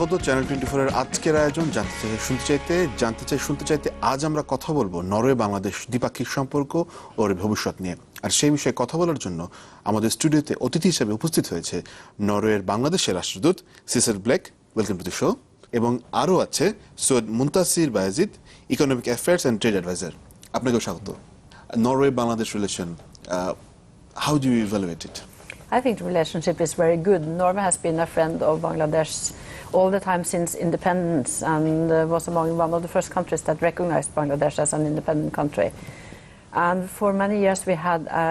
স্বাগত চ্যানেল 24 এর আজকের আয়োজন জানতে চাইতে আজ আমরা কথা বলবো নরওয়ে বাংলাদেশ দ্বিপাক্ষিক সম্পর্ক ও এর ভবিষ্যৎ নিয়ে। আর সেই বিষয়ে কথা বলার জন্য আমাদের স্টুডিওতে অতিথি হিসেবে উপস্থিত হয়েছে নরওয়ের বাংলাদেশের রাষ্ট্রদূত Sidsel Bleken, welcome to the show, এবং আরও আছে Syed Muntasir Bayezid, economic affairs and trade adviser. আপনাকেও স্বাগত। Norway Bangladesh relation, how do you evaluate it? I think the relationship is very good. Norway has been a friend of Bangladesh all the time since independence and was among one of the first countries that recognized Bangladesh as an independent country. And for many years we had a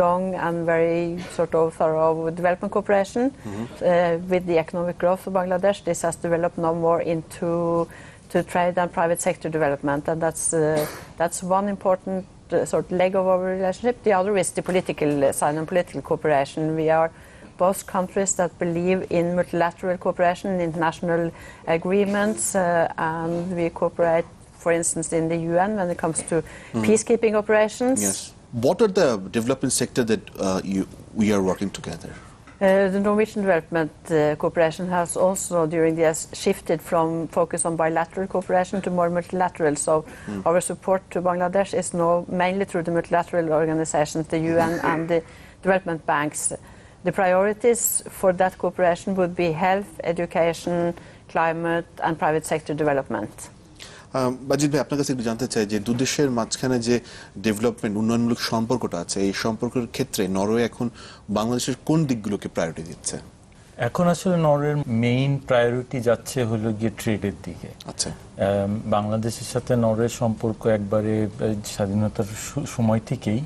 long and very sort of thorough development cooperation with the economic growth of Bangladesh. This has developed now more into trade and private sector development, and that's one important sort of leg of our relationship. The other is the political side and political cooperation. We are both countries that believe in multilateral cooperation, international agreements, and we cooperate, for instance, in the UN when it comes to peacekeeping operations. Yes. What are the development sector that we are working together? The Norwegian development cooperation has also during the years shifted from focus on bilateral cooperation to more multilateral. So our support to Bangladesh is now mainly through the multilateral organizations, the UN and the development banks. The priorities for that cooperation would be health, education, climate and private sector development. বাজিদ ভাই, আপনার কাছে একটু জানতে চাই যে দুদেশের মাঝখানে যে ডেভেলপমেন্ট উন্নয়নমূলক সম্পর্কটা আছে, এই সম্পর্কের ক্ষেত্রে নরওয়ে এখন বাংলাদেশের কোন দিকগুলোকে প্রায়োরিটি দিচ্ছে? এখন আসলে নরওয়ের মেইন প্রায়োরিটি যাচ্ছে হলো গিয়ে ট্রেডের দিকে। আচ্ছা, বাংলাদেশের সাথে নরওয়ের সম্পর্ক একবারে স্বাধীনতার সময় থেকেই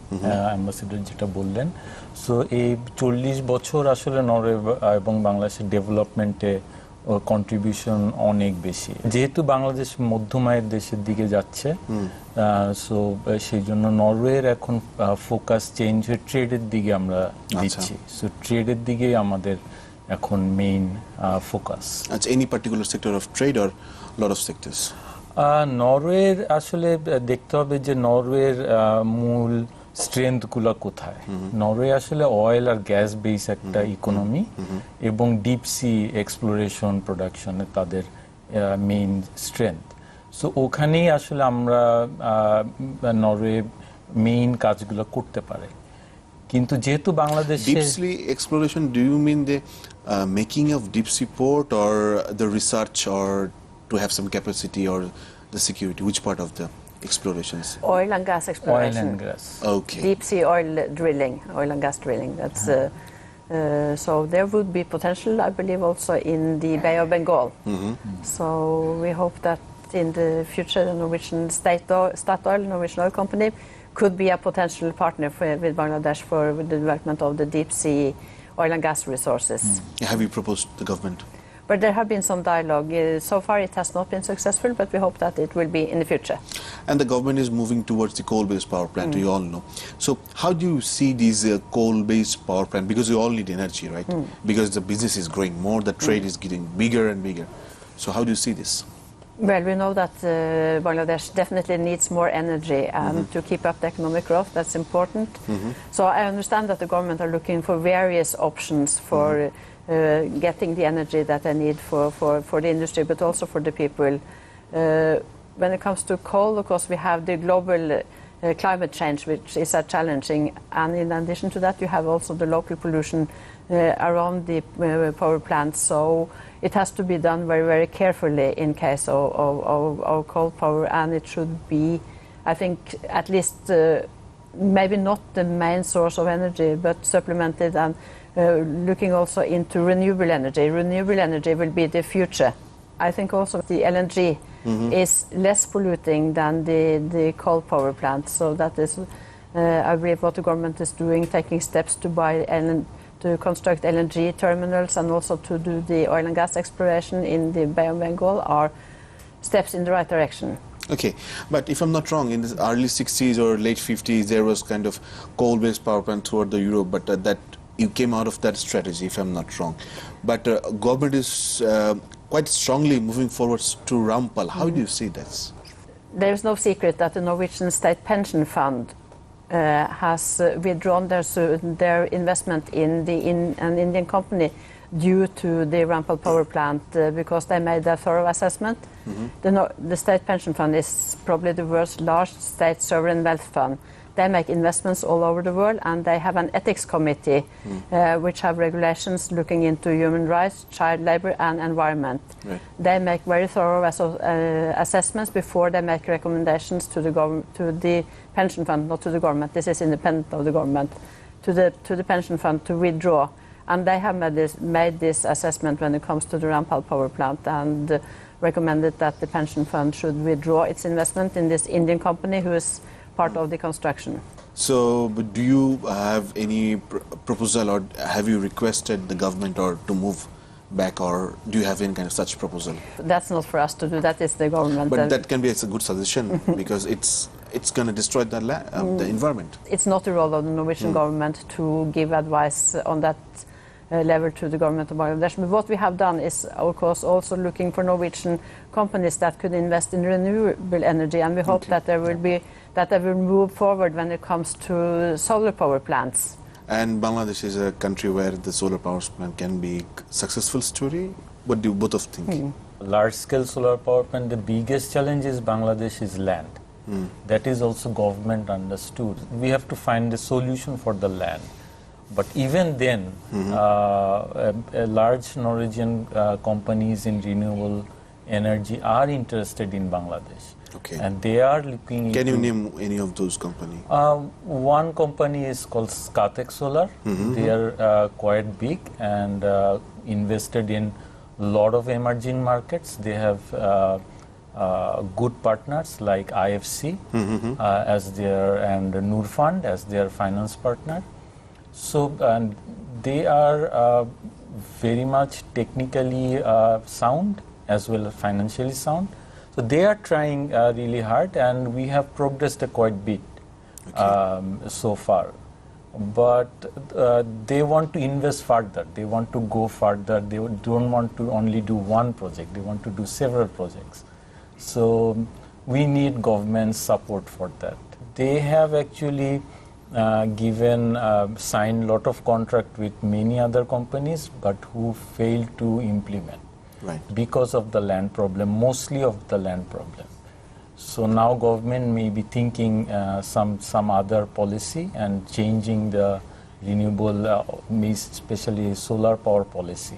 অ্যাম্বাসেডর যেটা বললেন, সো এই 40 বছর আসলে নরওয়ে এবং বাংলাদেশের ডেভেলপমেন্টে কন্ট্রিবিউশন অনেক বেশি। যেহেতু বাংলাদেশ মধ্যমায়ের দেশের দিকে যাচ্ছে, সো সেই জন্য নরওয়ের এখন ফোকাস চেঞ্জ হয়ে ট্রেডের দিকে আমরা দিচ্ছি। সো ট্রেডের দিকেই আমাদের এখন মেইন ফোকাস। আচ্ছা, any particular sector of trade or lot of sectors? নরওয়ের আসলে দেখতে হবে যে নরওয়ের মূল স্ট্রেংথ গুলো কোথায়। নরওয়ে আসলে অয়েল আর গ্যাস বেস একটা ইকোনমি এবং ডিপ সি এক্সপ্লোরেশন প্রোডাকশনে তাদের মেইন স্ট্রেংথ। সো ওখানেই আসলে আমরা নরওয়ে মেইন কাজগুলো করতে পারে। কিন্তু যেহেতু Bangladesh deep sea exploration, do you mean the making of deep sea port or the research or to have some capacity or the security? Which part of the explorations? Oil and gas exploration. Oil and gas. Okay. Deep sea oil and gas drilling. That's so there would be potential, I believe, also in the Bay of Bengal. So we hope that in the future the Norwegian Statoil, Norwegian oil company, could be a potential partner with Bangladesh for the development of the deep sea oil and gas resources. Have you proposed to the government? But there have been some dialogue. So far it has not been successful, but we hope that it will be in the future. And the government is moving towards the coal-based power plant, you all know. So how do you see these coal-based power plant? Because you all need energy, right? Because the business is growing more, the trade is getting bigger and bigger. So how do you see this? Well, we know that Bangladesh definitely needs more energy and to keep up the economic growth, that's important. So I understand that the government are looking for various options for getting the energy that they need for the industry, but also for the people. When it comes to coal, of course, we have the global climate change, which is challenging. And in addition to that, you have also the local pollution around the power plants. So it has to be done very, very carefully in case of coal power. And it should be, I think, at least maybe not the main source of energy, but supplemented and looking also into renewable energy. Renewable energy will be the future. I think also the LNG is less polluting than the coal power plant. So that is, I believe, what the government is doing, taking steps to to construct LNG terminals and also to do the oil and gas exploration in the Bay of Bengal are steps in the right direction. Okay, but if I'm not wrong, in the early 60s or late 50s, there was kind of coal-based power plant toward the Europe, but that you came out of that strategy, if I'm not wrong. But government is quite strongly moving forward to Rampal. How do you see this? There is no secret that the Norwegian State Pension Fund has withdrawn their investment in an Indian company due to the Rampal power plant because they made a thorough assessment. The state pension fund is probably the world's largest state sovereign wealth fund. They make investments all over the world, and they have an ethics committee which have regulations looking into human rights, child labor, and environment. Right. They make very thorough assessments before they make recommendations to the pension fund, not to the government. This is independent of the government. To the pension fund to withdraw. And they have made this assessment when it comes to the Rampal power plant and recommended that the pension fund should withdraw its investment in this Indian company who is part of the construction. So, but do you have any proposal, or have you requested the government or to move back, or do you have any kind of such proposal? That's not for us to do. That is the government. But that can be a good suggestion because it's going to destroy the environment. It's not the role of the Norwegian government to give advice on that level to the government of Bangladesh. But what we have done is, of course, also looking for Norwegian companies that could invest in renewable energy, and we hope that they will move forward when it comes to solar power plants. And Bangladesh is a country where the solar power plant can be successful story. What do you both of think? Large-scale solar power plant, the biggest challenge is Bangladesh is land. That is also government understood. We have to find a solution for the land. But even then, large Norwegian companies in renewable energy are interested in Bangladesh. Okay. And they are looking Can you name any of those companies? One company is called Skatek Solar. They are quite big and invested in a lot of emerging markets. They have good partners like IFC as their, and Noor Fund as their finance partner. So they are very much technically sound as well as financially sound. So they are trying really hard, and we have progressed quite a bit so far. But they want to invest further. They want to go further. They don't want to only do one project. They want to do several projects. So we need government support for that. They have actually signed a lot of contract with many other companies, but who failed to implement. Right. Because of the land problem, mostly of the land problem. So now government may be thinking some other policy and changing the renewable, especially solar power policy.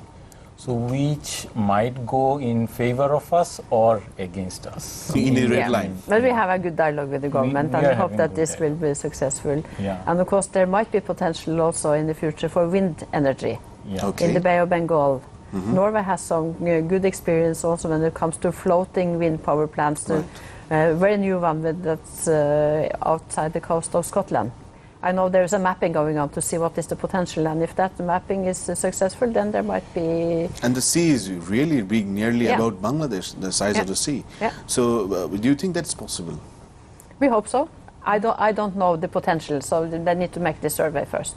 So which might go in favor of us or against us. In a red line. But we have a good dialogue with the government, and we hope that this will be successful. Yeah. And of course, there might be potential also in the future for wind energy Yeah. Okay. in the Bay of Bengal. Norway has some good experience also when it comes to floating wind power plants. Very new one that's outside the coast of Scotland. I know there's a mapping going on to see what is the potential, and if that mapping is successful, then there might be... And the sea is really big, nearly about Bangladesh, the size of the sea. Yeah. So do you think that's possible? We hope so. I don't know the potential, so they need to make the survey first.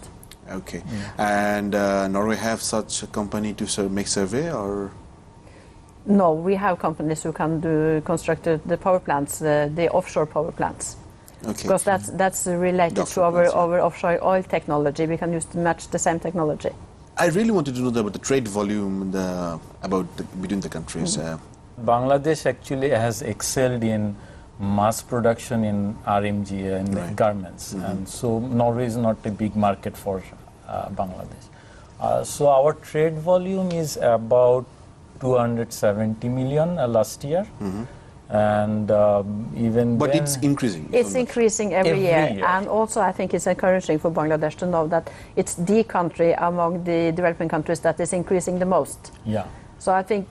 Okay. And Norway have such a company to make survey, or? No, we have companies who can construct the power plants, the offshore power plants. Okay. Because that's related to Offshore plants, our offshore oil technology. We can use to match the same technology. I really wanted to know about the trade volume between the countries. Bangladesh actually has excelled in mass production in RMG and garments, and so Norway is not a big market for Bangladesh. So our trade volume is about 270 million last year, and even But then, it's increasing. It's increasing every year, and also I think it's encouraging for Bangladesh to know that it's the country among the developing countries that is increasing the most. Yeah. So I think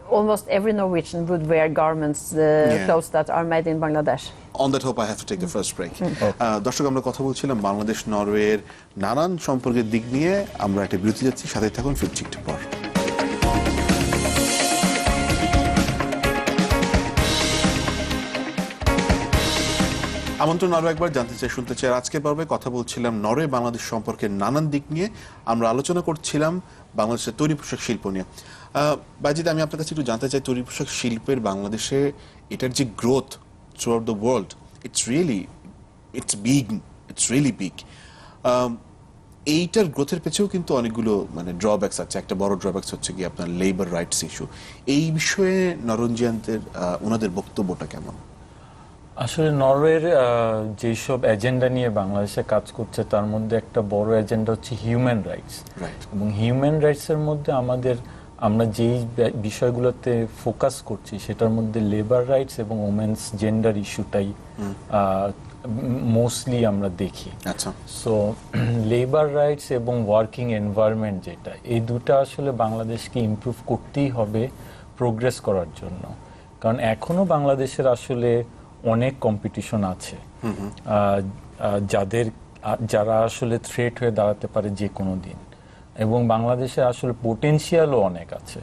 almost every Norwegian would wear garments, clothes that are made in Bangladesh. On that hope, I have to take the first break. দর্শক, আমরা কথা বলছিলাম বাংলাদেশ নরওয়ের নানান সম্পর্কের দিক নিয়ে। আমরা একটা বিরতি যাচ্ছি, সাথে থাকুন, ফিরছি একটু পর। আমন্ত্রণ আরো একবার, জানতে চাই শুনতে চাই। আজকের পর্বে কথা বলছিলাম নরওয়ে বাংলাদেশ সম্পর্কের নানান দিক নিয়ে। আমরা আলোচনা করছিলাম বাংলাদেশের তৈরি পোশাক শিল্প নিয়ে। বাজিদ, আমি আপনার কাছে একটু জানতে চাই, তৈরি পোশাক শিল্পের বাংলাদেশে এটার যে growth through out the world, it's really big. এইটার গ্রোথের পেছেও কিন্তু অনেকগুলো মানে ড্রব্যাকস আছে। একটা বড় ড্রব্যাকস হচ্ছে কি আপনার লেবার রাইটস ইস্যু। এই বিষয়ে নরওয়েজিয়ানদের ওনাদের বক্তব্যটা কেমন? আসলে নরওয়ের যেসব এজেন্ডা নিয়ে বাংলাদেশে কাজ করছে তার মধ্যে একটা বড় এজেন্ডা হচ্ছে হিউম্যান রাইটস। এবং হিউম্যান রাইটসের মধ্যে আমরা যেই বিষয়গুলোতে ফোকাস করছি সেটার মধ্যে লেবার রাইটস এবং ওমেন্স জেন্ডার ইস্যুটাই মোস্টলি আমরা দেখি। আচ্ছা। সো লেবার রাইটস এবং ওয়ার্কিং এনভায়রনমেন্ট যেটা, এই দুটো আসলে বাংলাদেশকে ইমপ্রুভ করতেই হবে প্রোগ্রেস করার জন্য। কারণ এখনো বাংলাদেশের আসলে অনেক কম্পিটিশন আছে যারা আসলে থ্রেট হয়ে দাঁড়াতে পারে যে কোনো দিন, এবং বাংলাদেশে আসলে পোটেনশিয়ালও অনেক আছে।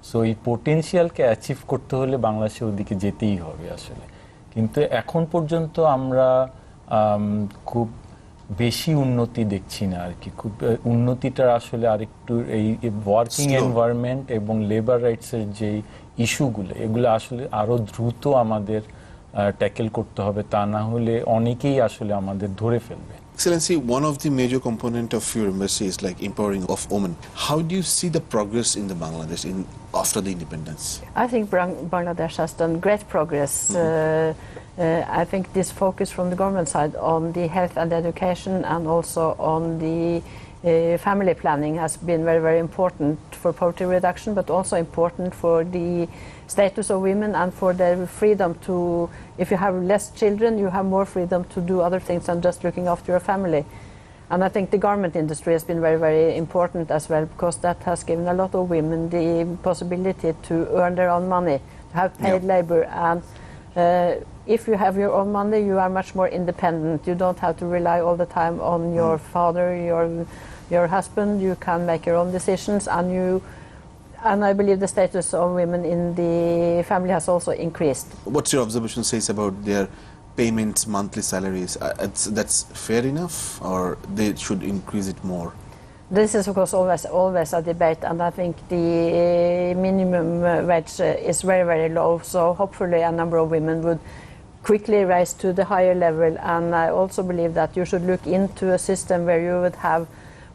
সো এই পোটেনশিয়ালকে অ্যাচিভ করতে হলে বাংলাদেশের ওদিকে যেতেই হবে আসলে। কিন্তু এখন পর্যন্ত আমরা খুব বেশি উন্নতি দেখছি না আর কি। খুব উন্নতিটা আসলে আরেকটু এই ওয়ার্কিং এনভায়রনমেন্ট এবং লেবার রাইটসের যে ইস্যুগুলো, এগুলো আসলে আরো দ্রুত আমাদের ট্যাকেল করতে হবে, তা না হলে অনেকেই আসলে আমাদের ধরে ফেলবে। Excellency, one of the major component of your embassy is like empowering of women. How do you see the progress in the Bangladesh after the independence? I think Bangladesh has done great progress. I think this focus from the government side on the health and education and also on the family planning has been very, very important for poverty reduction, but also important for the status of women and for their freedom to, if you have less children, you have more freedom to do other things than just looking after your family. And I think the garment industry has been very, very important as well, because that has given a lot of women the possibility to earn their own money, to have paid labor. And if you have your own money, you are much more independent. You don't have to rely all the time on your father, your husband. You can make your own decisions, and I believe the status of women in the family has also increased. What's your observation says about their payments, monthly salaries? That's fair enough, or they should increase it more? This is, of course, always a debate, and I think the minimum wage is very, very low. So hopefully a number of women would quickly rise to the higher level. And I also believe that you should look into a system where you would have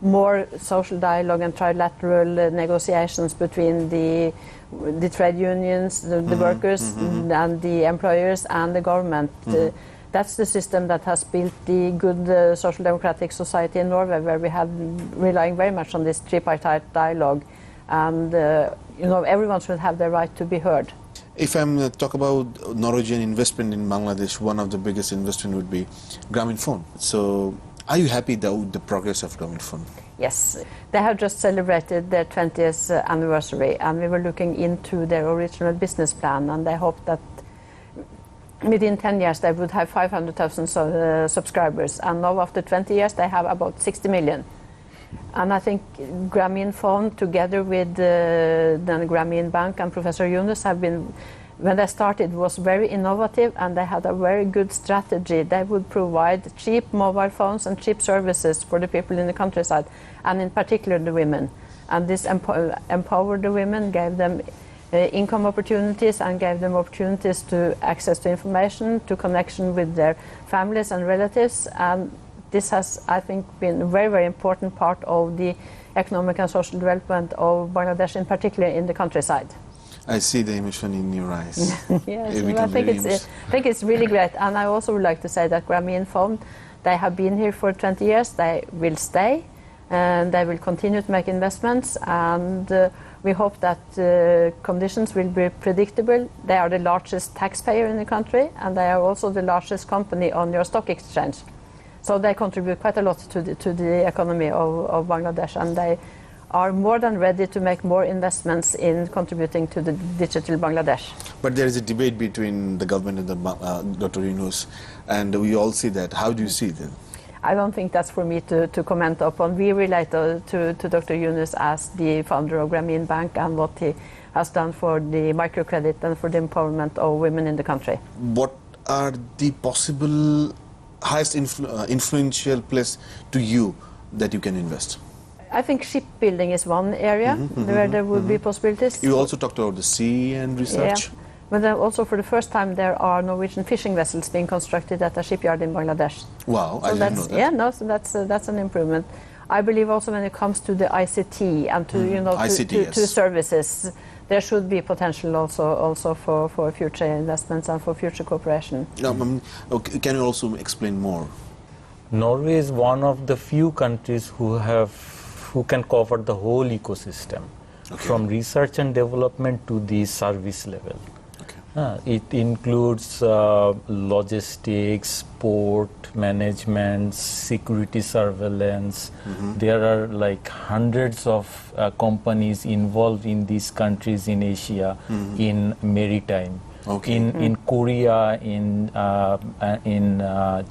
more social dialogue and trilateral negotiations between the trade unions, the workers, and the employers and the government. That's the system that has built the good social democratic society in Norway, where we have relying very much on this tripartite dialogue, and everyone should have the right to be heard. If I'm talk about Norwegian investment in Bangladesh, one of the biggest investment would be Grameenphone. So, are you happy with the progress of Grameenphone? Yes, they have just celebrated their 20th anniversary, and we were looking into their original business plan, and they hope that within 10 years they would have 500,000 subscribers, and now after 20 years they have about 60 million. And I think Grameenphone, together with the Grameen Bank and Professor Yunus, have been, when they started, was very innovative, and they had a very good strategy. They would provide cheap mobile phones and cheap services for the people in the countryside, and in particular the women. And this empowered the women, gave them income opportunities, and gave them opportunities to access to information, to connection with their families and relatives. And this has, I think, been a very, very important part of the economic and social development of Bangladesh, in particular in the countryside. I see the emotion in your eyes. Yes, I think it's really great. And I also would like to say that Grameenphone, they have been here for 20 years. They will stay, and they will continue to make investments. And we hope that conditions will be predictable. They are the largest taxpayer in the country, and they are also the largest company on your stock exchange. So they contribute quite a lot to the economy of Bangladesh, and they are more than ready to make more investments in contributing to the digital Bangladesh. But there is a debate between the government and Dr. Yunus, and we all see that. How do you see that? I don't think that's for me to comment upon. We relate to Dr. Yunus as the founder of Grameen Bank and what he has done for the microcredit and for the empowerment of women in the country. What are the possible highest influential place to you that you can invest? I think shipbuilding is one area where there would be possibilities. You also talked about the sea and research. Yeah. But then also for the first time there are Norwegian fishing vessels being constructed at a shipyard in Bangladesh. Wow, So I didn't know that. Yeah, no, so that's an improvement. I believe also when it comes to the ICT and to ICT, to yes. services, there should be potential also for future investments and for future cooperation. Okay, can you also explain more? Norway is one of the few countries who can cover the whole ecosystem, from research and development to the service level. It includes logistics, port management, security surveillance. There are like hundreds of companies involved in these countries in Asia in maritime. In Korea, in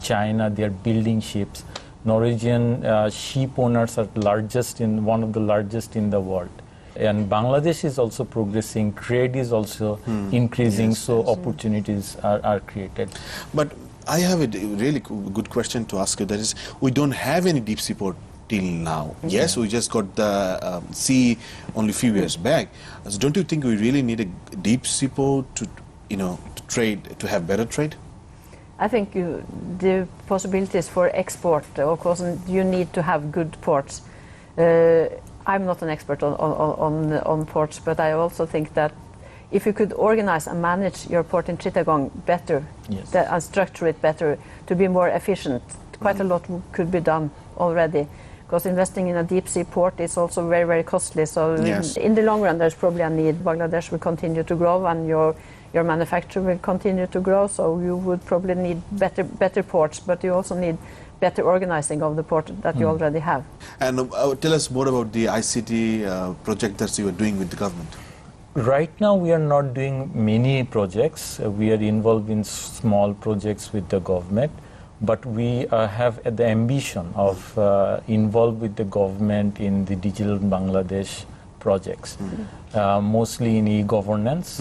China, they are building ships. Norwegian ship owners are one of the largest in the world. And Bangladesh is also progressing, trade is also increasing, opportunities are created. But I have a really good question to ask you. That is, we don't have any deep sea port till now. Yes, we just got the sea only a few years back. So don't you think we really need a deep sea port to trade, to have better trade? I think the possibilities for export, of course, you need to have good ports. I'm not an expert on ports, but I also think that if you could organize and manage your port in Chittagong better and structure it better to be more efficient, quite a lot could be done already. Because investing in a deep sea port is also very, very costly. So in the long run, there's probably a need. Bangladesh will continue to grow, and your manufacture will continue to grow. So you would probably need better ports, but you also need better organizing of the port that you already have. And tell us more about the ICT project that you are doing with the government. Right now, we are not doing many projects. We are involved in small projects with the government, but we have the ambition of involved with the government in the Digital Bangladesh projects, mostly in e-governance,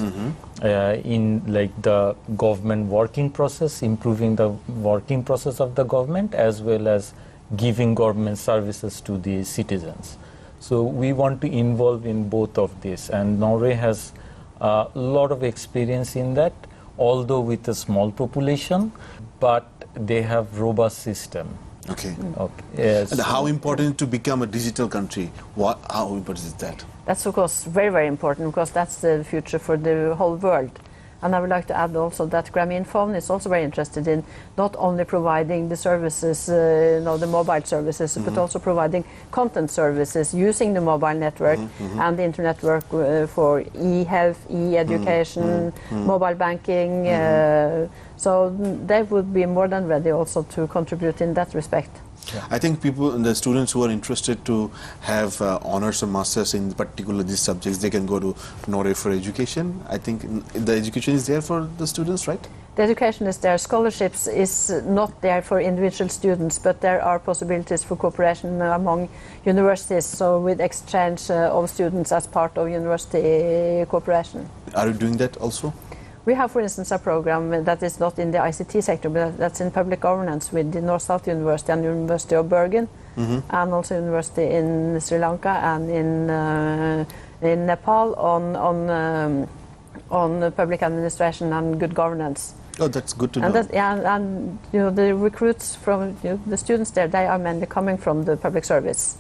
in like the government working process, improving the working process of the government, as well as giving government services to the citizens. So we want to involve in both of this, and Norway has a lot of experience in that, although with a small population, but they have robust system. Yes. And how important to become a digital country? How important is that? That's of course very, very important, because that's the future for the whole world. And I would like to add also that Grameenphone is also very interested in not only providing the services, the mobile services, but also providing content services using the mobile network and the internet network for e-health, e-education, mobile banking. So they would be more than ready also to contribute in that respect. I think the students who are interested to have honors or masters in particular these subjects, they can go to Norway for education. I think the education is there for the students, right? The education is there. Scholarships is not there for individual students, but there are possibilities for cooperation among universities, so with exchange of students as part of university cooperation. Are you doing that also? We have, for instance, a program that is not in the ICT sector, but that's in public governance with the North-South University and University of Bergen, and also University in Sri Lanka and in Nepal on public administration and good governance. Oh, that's good to know. And the recruits from the students there, they are mainly coming from the public service.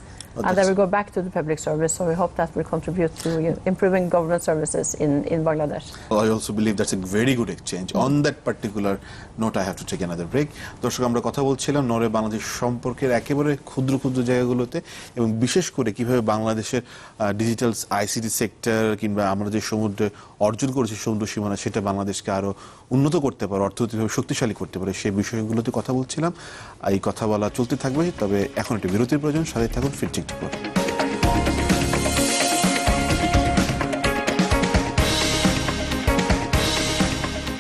And they will go back to the public service, so we hope that will contribute to improving government services in Bangladesh. Well, I also believe that's a very good exchange. On that particular note, I have to take another break. দর্শক, আমরা কথা বলছিলাম Norway Bangladesh সম্পর্কের একেবারে ক্ষুদ্র ক্ষুদ্র জায়গাগুলোতে, এবং বিশেষ করে কিভাবে বাংলাদেশের ডিজিটাল আইসিটি সেক্টর কিংবা আমরা যে সমুদ্রে অর্জন করেছি সমুদ্র সীমানা, সেটা বাংলাদেশকে আরো উন্নত করতে পারে, অর্থনৈতিকভাবে শক্তিশালী করতে পারে, সেই বিষয়গুলোতে কথা বলছিলাম। এই কথা বলা চলতে থাকবে, তবে এখন একটি বিরতির প্রয়োজন। সাথে থাকুন, ফিরছি একটু পর।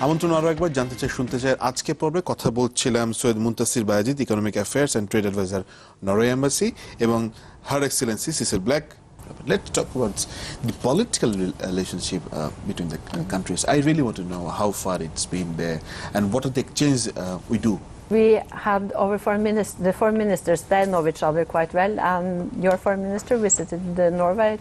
আমন্ত্রণ আরো একবার, জানতে চাই শুনতে চাই। আজকে পর্বে কথা বলছিলাম Syed Muntasir Bayezid, economic affairs and trade adviser, Norway embassy, এবং her excellency Sidsel Bleken. Let's talk about the political relationship between the countries. I really want to know how far it's been there and what are the exchanges we do. We had our the foreign ministers, they know each other quite well, and your foreign minister visited Norway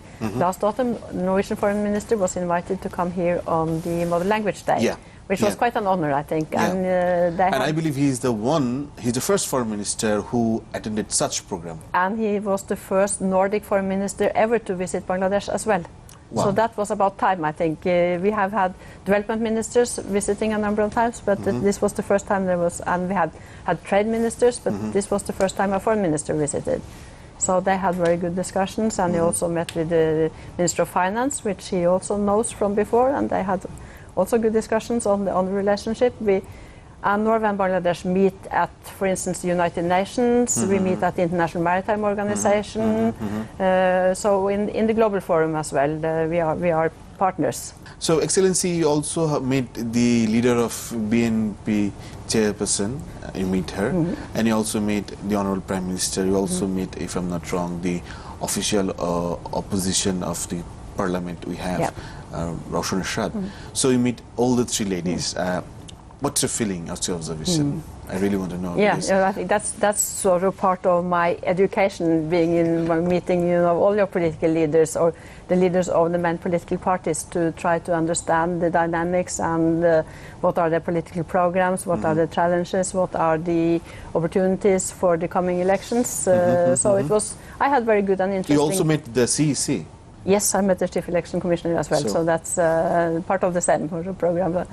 last autumn. Norwegian foreign minister was invited to come here on the Mother Language Day, which was quite an honor, I think. Yeah. And I believe he's the first foreign minister who attended such program. And he was the first Nordic foreign minister ever to visit Bangladesh as well. Wow. So that was about time, I think. We have had development ministers visiting a number of times, but this was the first time there was, and we had trade ministers, but this was the first time a foreign minister visited. So they had very good discussions, and he also met with the Minister of Finance, which he also knows from before, and they had also good discussions on the relationship. Norway and Bangladesh meet at, for instance, the United Nations. We meet at the International Maritime Organization. So in the global forum as well, we are partners. So, Excellency, you also have met the leader of BNP chairperson. You meet her, and you also meet the Honorable Prime Minister. You also meet, if I'm not wrong, the official opposition of the parliament we have, Roshan Shad. So you meet all the three ladies. What's your feeling after your observation? I really want to know. I think that's sort of part of my education, being in my meeting, all your political leaders or the leaders of the main political parties, to try to understand the dynamics and what are their political programs, what are the challenges, what are the opportunities for the coming elections. So it was. I had very good and interesting. You also met the CEC. Yes, I met the Chief Election Commissioner as well. So that's part of the same program. Right.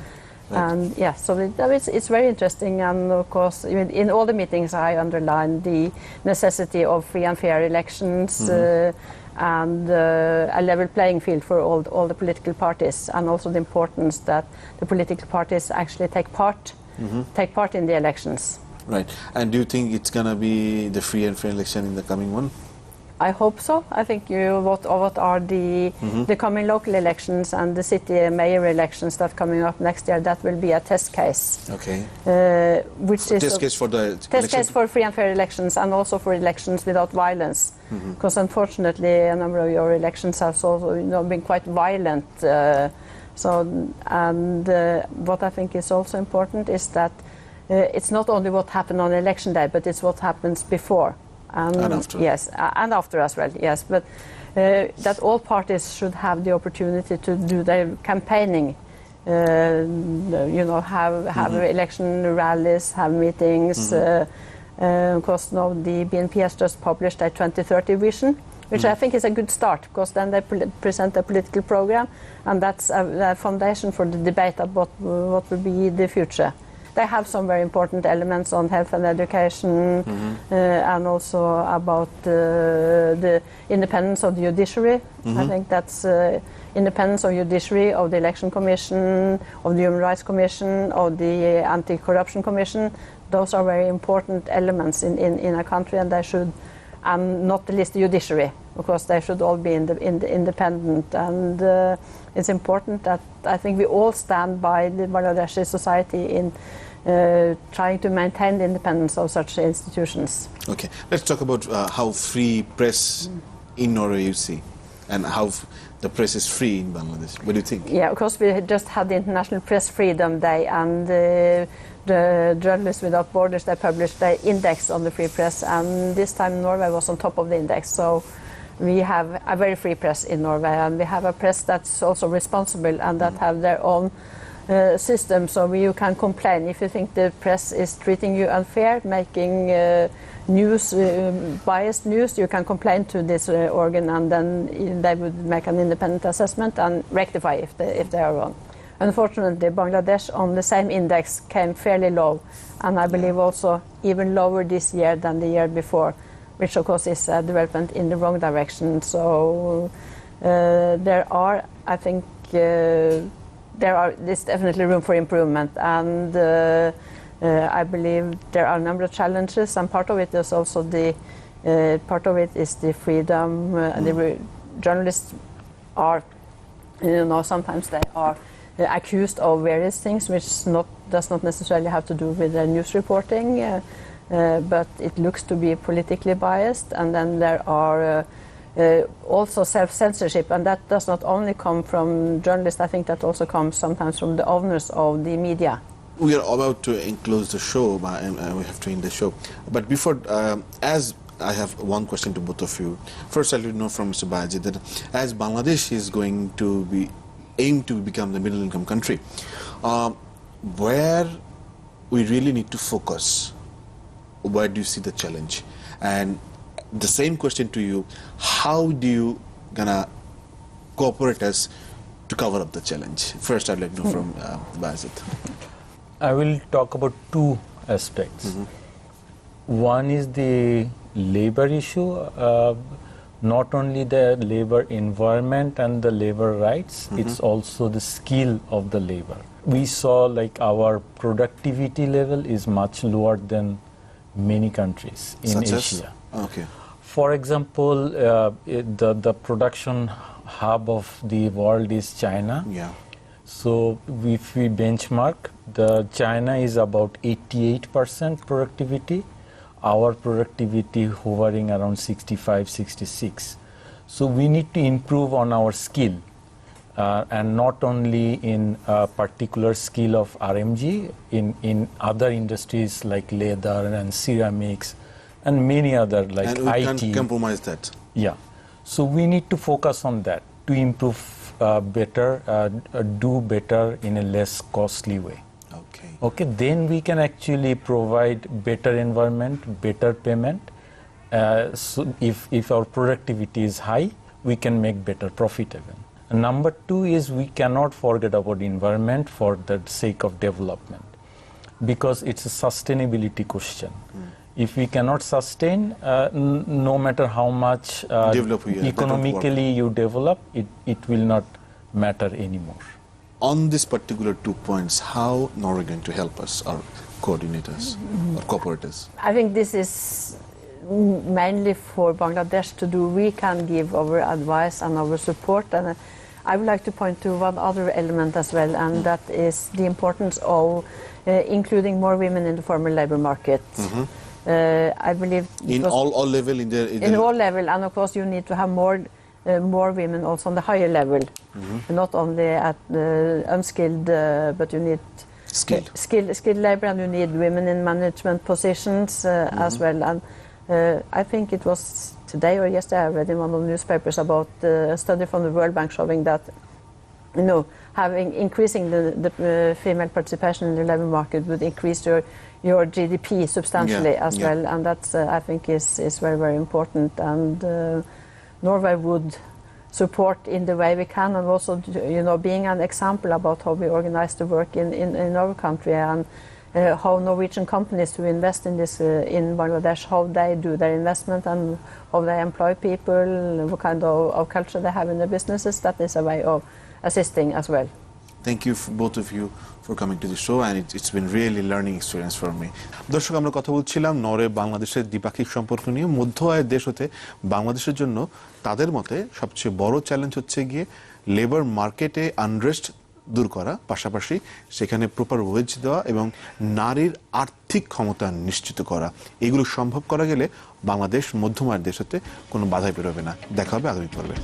And so it's very interesting, and of course in all the meetings I underline the necessity of free and fair elections and a level playing field for all the political parties, and also the importance that the political parties actually take part in the elections. Right. And do you think it's going to be the free and fair election in the coming one? I hope so. I think what are the coming local elections and the city mayor elections that coming up next year, that will be a test case. Okay. Which is test case for the test case for free and fair elections, and also for elections without violence. Because unfortunately a number of your elections have also been quite violent. What I think is also important is that it's not only what happened on election day, but it's what happens before. And after. Yes, and after as well, yes. But that all parties should have the opportunity to do their campaigning, have election rallies, have meetings. Because now the BNP has just published a 2030 vision, which I think is a good start, because then they present a political program, and that's a foundation for the debate about what will be the future. They have some very important elements on health and education, and also about the independence of the judiciary. I think that's independence of judiciary, of the Election Commission, of the Human Rights Commission, of the Anti-Corruption Commission. Those are very important elements in a country, and they should, and not the least the judiciary, because they should all be independent. And it's important that I think we all stand by the Bangladeshi society in trying to maintain the independence of such institutions. Okay, let's talk about how free press in Norway you see, and how the press is free in Bangladesh. What do you think? Yeah, of course, we just had the International Press Freedom Day, and the Journalists Without Borders, they published the index on the free press, and this time Norway was on top of the index. So we have a very free press in Norway, and we have a press that's also responsible and that have their own system. So you can complain if you think the press is treating you unfair, making biased news. You can complain to this organ, and then they would make an independent assessment and rectify if they are wrong. Unfortunately, Bangladesh on the same index came fairly low, and I believe also even lower this year than the year before, which of course is a development in the wrong direction. So there's definitely room for improvement, and I believe there are a number of challenges, and part of it is also the freedom. The journalists are, sometimes they are accused of various things, which does not necessarily have to do with their news reporting, but it looks to be politically biased. And then there are also self-censorship, and that does not only come from journalists. I think that also comes sometimes from the owners of the media. We are about to close the show, and we have to end the show. But before, as I have one question to both of you. First, I'll know from Mr. Baji that as Bangladesh is going to aim to become the middle-income country, where we really need to focus? Where do you see the challenge? And the same question to you, how do you gonna cooperate us to cover up the challenge? First, I'd like to know from Bayezid. I will talk about two aspects. One is the labor issue, not only the labor environment and the labor rights, it's also the skill of the labor. We saw like our productivity level is much lower than many countries in Such as? Asia. Okay. For example, the production hub of the world is China. Yeah. So if we benchmark, China is about 88% productivity, our productivity hovering around 65, 66. So we need to improve on our skill, and not only in a particular skill of RMG, in other industries like leather and ceramics, and many other like And we IT. can't compromise that. Yeah. So we need to focus on that to improve better, do better in a less costly way. Okay. Okay, then we can actually provide better environment, better payment. So if our productivity is high, we can make better profit even. And number two is we cannot forget about environment for the sake of development, because it's a sustainability question. If we cannot sustain, no matter how much economically you develop, it will not matter anymore. On this particular 2 points, how Norway going to help us or coordinate us or cooperate us? I think this is mainly for Bangladesh to do. We can give our advice and our support, and I would like to point to one other element as well, and that is the importance of including more women in the formal labor market. I believe In all level, in all level, and of course you need to have more women also on the higher level, not only at unskilled, but you need skilled labor, and you need women in management positions as well. And I think it was today or yesterday I read in one of the newspapers about a study from the World Bank showing that, you know, increasing the female participation in the labor market would increase your GDP substantially as well, and that's I think is very, very important. And Norway would support in the way we can, and also, you know, being an example about how we organize the work in our country, and how Norwegian companies who invest in this in Bangladesh, how they do their investment and how they employ people, what kind of culture they have in their businesses. That is a way of assisting as well. Thank you both of you for coming to the show, and it's been really learning experience for me. দর্শক, আমরা কথা বলছিলাম Norway বাংলাদেশের দ্বিপাক্ষিক সম্পর্ক নিয়ে। মধ্য আয়ের দেশ হতে বাংলাদেশের জন্য তাদের মতে সবচেয়ে বড় চ্যালেঞ্জ হচ্ছে গিয়ে লেবার মার্কেটে আনরেস্ট দূর করা, পাশাপাশি সেখানে প্রপার ওয়েজ দেওয়া এবং নারীর আর্থিক ক্ষমতা নিশ্চিত করা। এগুলো সম্ভব করা গেলে বাংলাদেশ মধ্যম আয়ের দেশ হতে কোনো বাধাই পেরোবে না। দেখা হবে আগামী পর্বে।